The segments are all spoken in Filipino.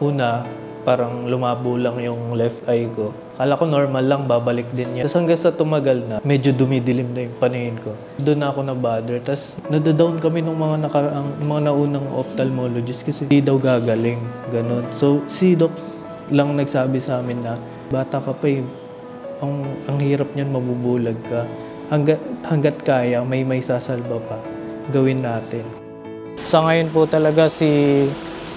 Una, parang lumabo lang yung left eye ko. Akala ko normal lang, babalik din yan. Tapos hanggang sa tumagal na, medyo dumidilim na yung paningin ko. Doon na ako na-bother. Tapos nadadown kami ng mga naunang ophthalmologist kasi hindi daw gagaling. Ganun. So si Doc lang nagsabi sa amin na, bata ka pa eh, ang hirap niyan, mabubulag ka. Hanggat kaya, may sasalba pa. Gawin natin. Sa ngayon po talaga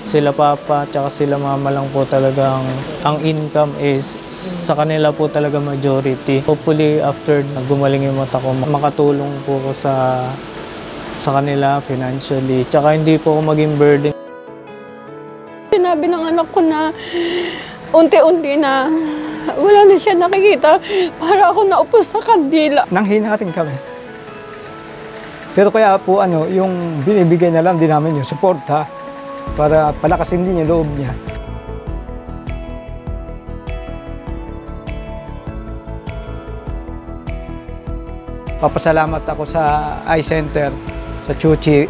sila papa at sila mama lang po talagang ang income is sa kanila po talaga majority. Hopefully after gumaling yung mata ko, makatulong po ko sa kanila financially. Tsaka hindi po ako maging burden. Sinabi ng anak ko na unti-unti na wala na siya nakikita para ako naupo sa kandila. Nanghinating kami. Pero kaya po yung binibigay na lang din namin yung suporta para palakasin din yung loob niya. Papasalamat ako sa eye center, sa Chuchi,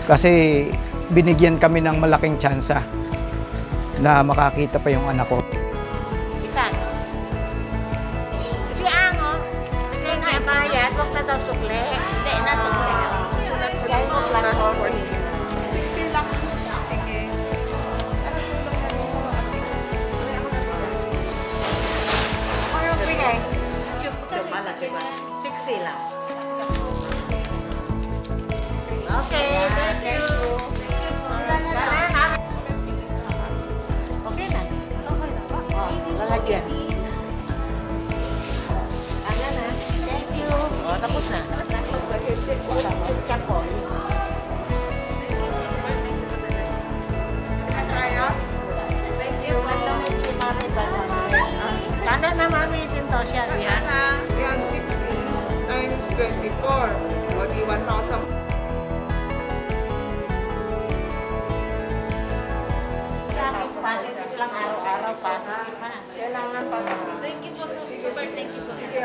kasi binigyan kami ng malaking tsansa na makakita pa yung anak ko. Isa. Si Ango, hindi na bayad, huwag na daw sukle. Hindi na sukle. Susulat ko lang ang platform. Silang. Sige. Ano bigay? Chup pala, diba? 60 lang. Okay, thank you. Okay na. Lalagyan. Ayan na. Thank you. O, tapos na. Check ko. Tayo? Thank you. Si Mami ba na? Kanda na Mami dito siya. Yan 60 times 24. O di 1,000. Positive lang araw-araw, positive pa. Kailangan positive. Thank you po, super thank you po. Sige.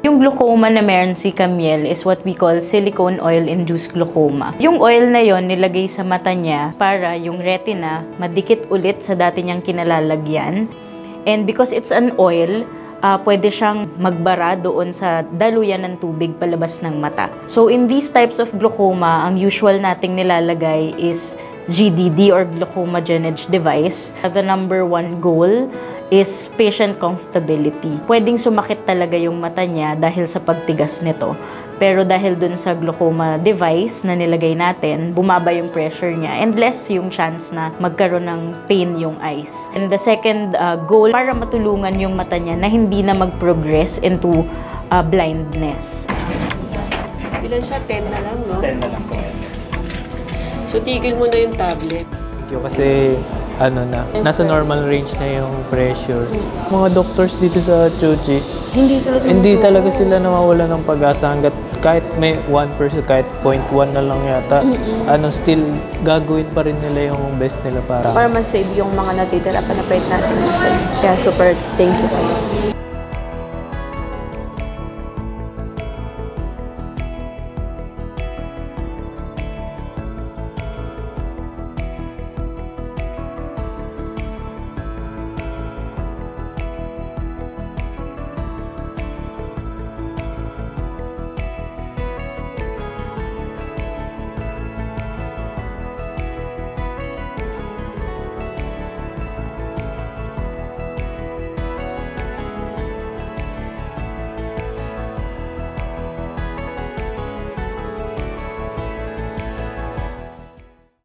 Yung glaucoma na meron si Camiel is what we call silicone oil-induced glaucoma. Yung oil na yon nilagay sa mata niya para yung retina madikit ulit sa dati niyang kinalalagyan. And because it's an oil, pwede siyang magbara doon sa daluyan ng tubig palabas ng mata. So in these types of glaucoma, ang usual nating nilalagay is GDD or glaucoma drainage device. The number one goal is patient comfortability. Pwedeng sumakit talaga yung mata niya dahil sa pagtigas nito. Pero dahil dun sa glaucoma device na nilagay natin, bumaba yung pressure niya and less yung chance na magkaroon ng pain yung eyes. And the second goal, para matulungan yung mata niya na hindi na mag-progress into blindness. Ilan siya? 10 na lang, no? 10 na lang po. So tigil mo na yung tablets. Kasi nasa normal range na yung pressure. Mga doctors dito sa Chuchi, hindi talaga sila nawawala ng pag-asa hanggat kahit may 1%, kahit 0.1 na lang yata, still gagawin pa rin nila yung best nila para mas save yung mga natitira pa na pwede natin masave. Kaya super thank you.